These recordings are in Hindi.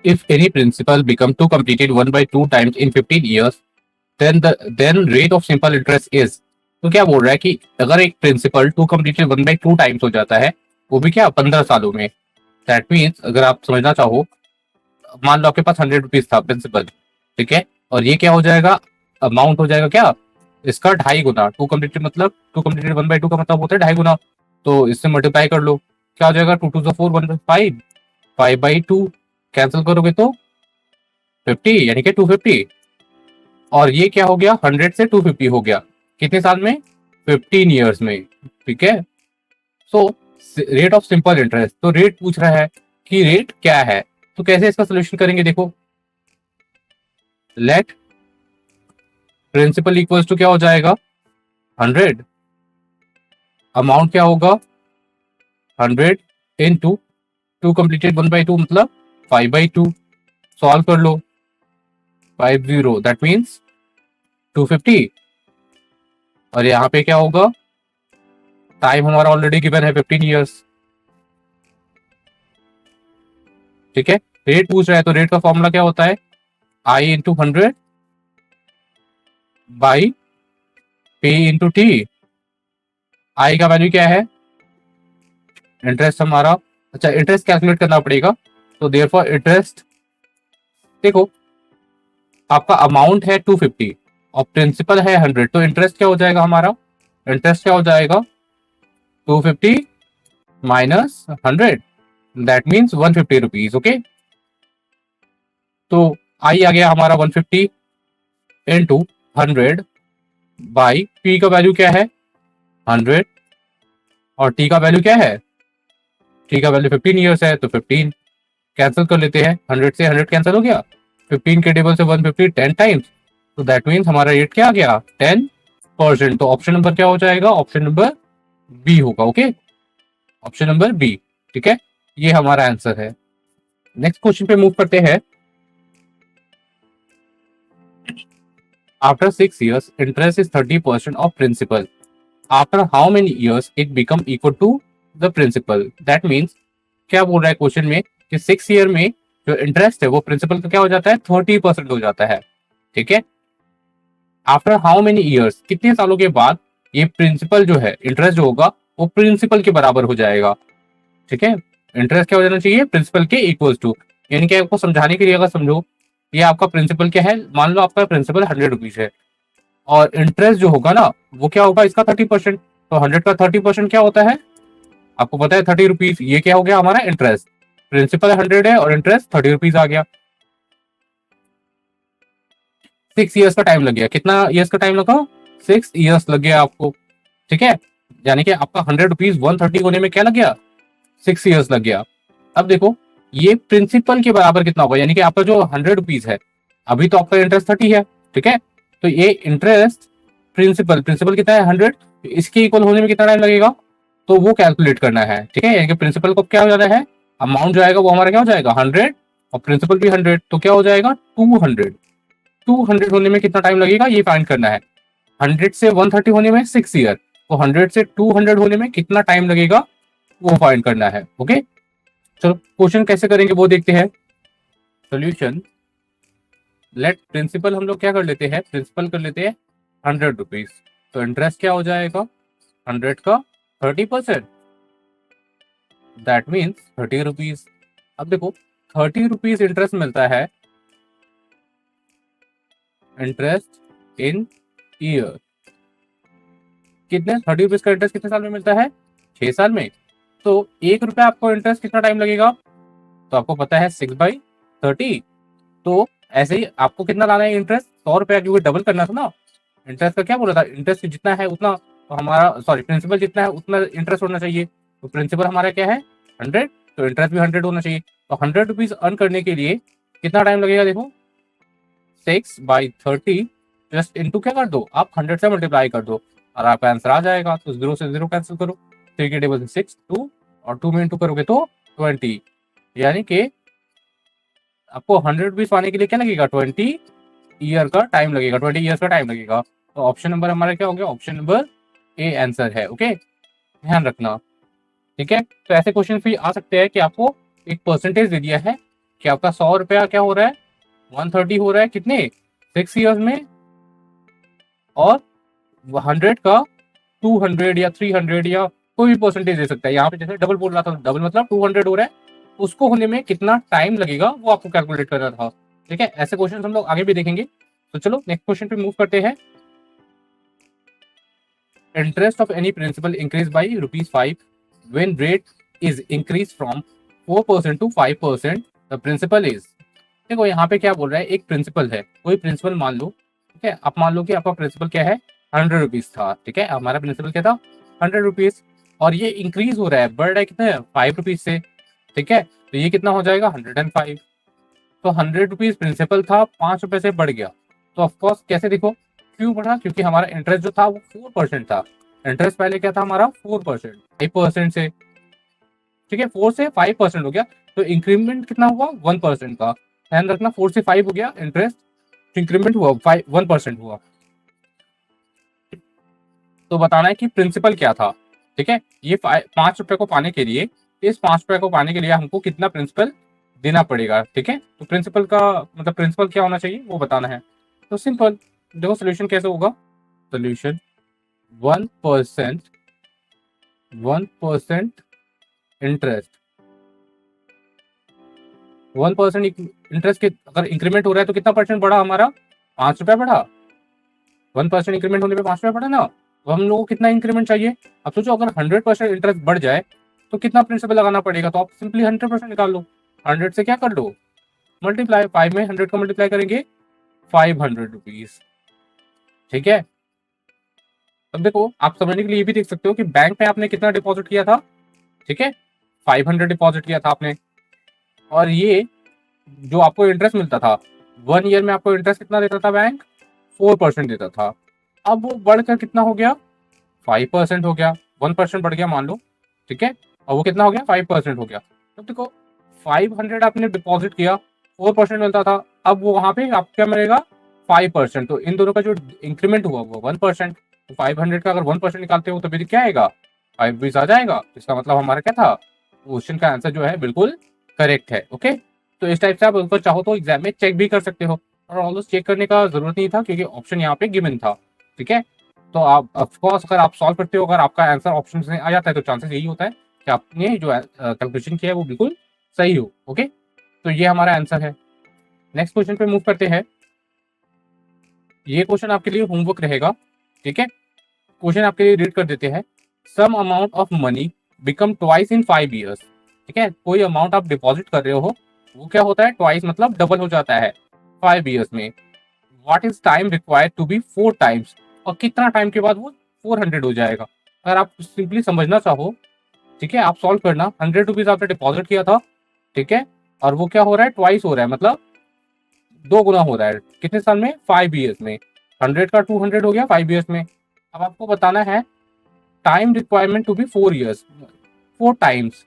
If any principal become to completed 1/2 times in 15 years, then rate of simple interest is। तो क्या बोल रहा है कि अगर एक प्रिंसिपल टू कम्प्लीटेड 1/2 टाइम्स हो जाता है, वो भी क्या 15 सालों में। दैट मीन्स अगर आप समझना चाहो, मान लो आपके पास 100 रुपीज था प्रिंसिपल, ठीक है, और ये क्या हो जाएगा, अमाउंट हो जाएगा क्या, इसका 2.5 गुना। टू कम्प्लीटेड 1/2 का मतलब होता है 2.5 गुना। तो इससे मल्टीप्लाई कर लो, क्या हो जाएगा, 2 2 4 1/5, 5/2 कैंसिल करोगे तो 50, यानी कि 250। और ये क्या हो गया, 100 से 250 हो गया, कितने साल में, 15 ईयर्स में। ठीक है। So rate of simple interest, तो रेट पूछ रहा है कि रेट क्या है, तो कैसे इसका सोल्यूशन करेंगे, देखो, लेट प्रिंसिपल इक्वल्स टू क्या हो जाएगा, 100, अमाउंट क्या होगा, 100 इंटू टू कम्प्लीटेड 1/2 मतलब 5/2। सॉल्व कर लो, 50, दैट मीन्स 250। और यहाँ पे क्या होगा, टाइम हमारा ऑलरेडी गिवन है 15 ईयर्स। ठीक है। रेट पूछ रहा है, तो रेट का फॉर्मूला क्या होता है, I into 100 by P into T. I का वैल्यू क्या है, इंटरेस्ट हमारा, अच्छा इंटरेस्ट कैलकुलेट करना पड़ेगा, तो देयरफॉर इंटरेस्ट, देखो आपका अमाउंट है 250 और प्रिंसिपल है 100, तो इंटरेस्ट क्या हो जाएगा हमारा, इंटरेस्ट क्या हो जाएगा, 250 minus 100, that means 150 rupees. Okay, तो आई आ गया हमारा 150 इंटू 100 बाई पी का वैल्यू क्या है 100 और टी का वैल्यू क्या है, टी का वैल्यू 15 ईयर्स है, तो 15 कैंसिल कर लेते हैं, 100 से 100 कैंसिल हो गया, 15 के टेबल से 150 10 टाइम्स, तो दैट मीन्स हमारा रेट क्या आ गया, 10%। तो ऑप्शन नंबर क्या हो जाएगा, ऑप्शन नंबर बी होगा। Okay, option number B. ठीक है, ये हमारा आंसर है। नेक्स्ट क्वेश्चन पे मूव करते हैं। After 6 years interest is 30% of principal, after how many years it become equal to the principal. That means क्या बोल रहा है क्वेश्चन में कि 6 ईयर में जो इंटरेस्ट है वो प्रिंसिपल का क्या हो जाता है, 30% हो जाता है। ठीक है, आफ्टर हाउ मेनी ईयर्स, कितने सालों के बाद ये प्रिंसिपल जो है, इंटरेस्ट जो होगा वो प्रिंसिपल के बराबर हो जाएगा। ठीक है, इंटरेस्ट क्या हो जाना चाहिए, प्रिंसिपल के इक्वल टू, यानी कि आपको समझाने के लिए अगर समझो, ये आपका प्रिंसिपल क्या है, मान लो आपका प्रिंसिपल 100 रुपीज है और इंटरेस्ट जो होगा ना वो क्या होगा, इसका 30%। तो 100 का 30% क्या होता है, आपको पता है 30 रुपीज, ये क्या हो गया हमारा इंटरेस्ट, प्रिंसिपल 100 है और इंटरेस्ट 30 रुपीज आ गया। 6 ईयर्स का टाइम लग गया, कितना ईयर्स का टाइम लगा, 6 ईयर्स लग गया आपको। ठीक है, यानी कि आपका 100 रुपीज 130 होने में क्या लग गया, 6 ईयर्स लग गया। अब देखो ये प्रिंसिपल के बराबर कितना होगा, यानी कि आपका जो 100 रुपीज है, अभी तो आपका इंटरेस्ट 30 है। ठीक है, तो ये इंटरेस्ट प्रिंसिपल, प्रिंसिपल कितना है 100, इसके इक्वल होने में कितना टाइम लगेगा, तो वो कैलकुलेट करना है। ठीक है, यानी कि प्रिंसिपल को क्या हो जाना है, अमाउंट जो आएगा वो हमारा क्या हो जाएगा 100 और प्रिंसिपल भी 100, तो क्या हो जाएगा 200। 200 होने में कितना टाइम लगेगा ये फाइंड करना है। 100 से 130 होने में 6 ईयर, तो 100 से 200 होने में कितना टाइम लगेगा वो फाइंड करना है। ओके, चलो क्वेश्चन कैसे करेंगे वो देखते हैं। सोल्यूशन, लेट प्रिंसिपल हम लोग क्या कर लेते हैं, प्रिंसिपल कर लेते हैं 100 रुपीज, तो इंटरेस्ट क्या हो जाएगा 100 का 30%, दैट मीन्स 30 रुपीज। अब देखो 30 रुपीज इंटरेस्ट मिलता है, इंटरेस्ट इन ईयर, कितने 30 रुपीज का इंटरेस्ट कितने साल में मिलता है, 6 साल में। तो 1 रुपया आपको इंटरेस्ट कितना टाइम लगेगा, तो आपको पता है 6/30। तो ऐसे ही आपको कितना लाना है इंटरेस्ट, 100 रुपया, क्योंकि डबल करना था ना, इंटरेस्ट का क्या बोला था, इंटरेस्ट जितना है उतना, तो हमारा सॉरी प्रिंसिपल जितना है उतना इंटरेस्ट होना चाहिए। तो प्रिंसिपल हमारा क्या है 100, तो इंटरेस्ट भी 100 होना चाहिए। तो 100 रुपीज अर्न करने के लिए कितना टाइम लगेगा, देखो 6/30 जस्ट इंटू क्या कर दो आप, 100 से मल्टीप्लाई कर दो और आपका आंसर आ जाएगा। तो 0 से 0 कैंसिल करो, 3 के टेबल से 6, 2 और 2 में इंटू करोगे तो 20, यानी कि आपको 100 रुपीज पाने के लिए क्या लगेगा, 20 ईयर का टाइम लगेगा, 20 ईयर्स का टाइम लगेगा। तो ऑप्शन नंबर हमारा क्या हो गया, ऑप्शन नंबर ए आंसर है। ओके, ध्यान रखना। ठीक है, तो ऐसे क्वेश्चन भी आ सकते हैं कि आपको एक परसेंटेज दे दिया है कि आपका 100 रुपया क्या हो रहा है, 130 हो रहा है कितने 6 ईयर्स में, और 100 का 200 या 300 या कोई भी परसेंटेज दे सकता है। यहाँ पे जैसे डबल बोल रहा था, डबल मतलब 200 हो रहा है, उसको होने में कितना टाइम लगेगा वो आपको कैलकुलेट करना था। ठीक है, ऐसे क्वेश्चन हम लोग आगे भी देखेंगे। तो चलो नेक्स्ट क्वेश्चन पे मूव करते हैं। Interest of any principal increase by ₹5 when rate is increase from 4% to 5%, the principal is. देखो यहाँ पे क्या बोल रहा है, एक प्रिंसिपल है, कोई प्रिंसिपल मान लो। ठीक है, आप मान लो कि आपका प्रिंसिपल क्या है, 100 रुपीज था। ठीक है, हमारा प्रिंसिपल क्या था, 100 रुपीज, और ये इंक्रीज हो रहा है, बढ़ रहा है कितने, 5 रुपीज से। ठीक है, तो ये कितना हो जाएगा, 105। तो 100 रुपीज प्रिंसिपल था, 5 रुपए से बढ़ गया। तो ऑफकोर्स कैसे देखो, क्यों बढ़ा, क्योंकि हमारा इंटरेस्ट जो था वो 4% था। इंटरेस्ट पहले क्या था हमारा, 4%, 5% से। ठीक है, 4 से 5% हो गया, तो इंक्रीमेंट कितना हुआ, 1% का। ध्यान रखना, 4 से 5 हो गया इंटरेस्ट, इंक्रीमेंट हुआ 1% हुआ। तो बताना है कि प्रिंसिपल क्या था। ठीक है, ये 5 रुपए को पाने के लिए, इस 5 रुपए को पाने के लिए हमको कितना प्रिंसिपल देना पड़ेगा। ठीक है, तो प्रिंसिपल का मतलब प्रिंसिपल क्या होना चाहिए वो बताना है। तो सिंपल, देखो सोल्यूशन कैसे होगा। सोल्यूशन 1%, 1% इंटरेस्ट, 1% इंटरेस्ट के अगर इंक्रीमेंट हो रहा है तो कितना परसेंट बढ़ा हमारा, 5 रुपया बढ़ा। 1% इंक्रीमेंट होने पे 5 रुपया बढ़ा ना। तो हम लोगों को कितना इंक्रीमेंट चाहिए। अब सोचो अगर 100% इंटरेस्ट बढ़ जाए तो कितना प्रिंसिपल लगाना पड़ेगा। तो आप सिंपली 100% निकाल लो, 100 से क्या कर लो, मल्टीप्लाई, 5 में 100 का मल्टीप्लाई करेंगे, 500 रुपीज। ठीक है, अब देखो आप समझने के लिए ये भी देख सकते हो कि बैंक में आपने कितना डिपॉजिट किया था। ठीक है, 500 डिपॉजिट किया था आपने, और ये जो आपको इंटरेस्ट मिलता था 1 ईयर में, आपको इंटरेस्ट कितना देता था बैंक, 4% देता था। अब वो बढ़कर कितना हो गया, 5% हो गया, 1% बढ़ गया मान लो। ठीक है, और वो कितना हो गया, 5% हो गया। तो देखो 500 आपने डिपॉजिट किया, 4% मिलता था, अब वो वहां पे आपको क्या मिलेगा, 5%। तो इन दोनों का जो इंक्रीमेंट हुआ वो 1%। तो 500 का अगर 1% निकालते हो तो फिर क्या आएगा, 5 आ जाएगा। इसका मतलब हमारा क्या था, क्वेश्चन का आंसर जो है बिल्कुल करेक्ट है। ओके, तो इस टाइप से आप उनको चाहो तो एग्जाम में चेक भी कर सकते हो, और ऑलमोस्ट चेक करने का जरूरत नहीं था क्योंकि ऑप्शन यहाँ पे गिवन था। ठीक है, तो आप ऑफकोर्स अगर आप सॉल्व करते हो, अगर आपका आंसर ऑप्शन में आ जाता है तो चांसेस यही होता है कि आपने जो कैलकुलेशन किया है वो बिल्कुल सही हो। ओके, तो ये हमारा आंसर है। नेक्स्ट क्वेश्चन पे मूव करते हैं। ये क्वेश्चन आपके लिए होमवर्क रहेगा। ठीक है, क्वेश्चन आपके लिए रीड कर देते हैं। Some amount of money become twice in 5 years. ठीक है, कोई अमाउंट आप डिपॉजिट कर रहे हो, वो क्या होता है, ट्वाइस मतलब डबल हो जाता है 5 ईयर्स में। What is time required to be 4 times, और कितना टाइम के बाद वो 400 हो जाएगा। अगर आप सिंपली समझना चाहो, ठीक है, आप सॉल्व करना। 100 रुपीज आपने डिपॉजिट किया था, ठीक है, और वो क्या हो रहा है, ट्वाइस हो रहा है, मतलब 2 गुना हो रहा है। कितने साल में, 5 ईयर्स में। 100 का 200 हो गया 5 ईयर्स में। अब आपको बताना है time requirement to be 4 years, 4 times.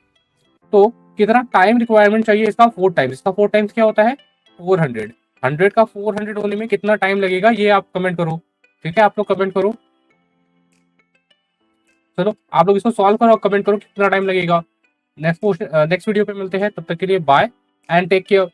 तो कितना टाइम रिक्वायरमेंट चाहिए इसका, 4 टाइम्स। इसका 4 टाइम्स क्या होता है, 400। 100 का 400 होने में कितना टाइम लगेगा, ये आप कमेंट करो। ठीक है, आप लोग कमेंट करो। चलो आप लोग इसको सॉल्व करो और कमेंट करो कितना टाइम लगेगा। नेक्स्ट वीडियो पे मिलते हैं, तब तक के लिए बाय एंड टेक केयर।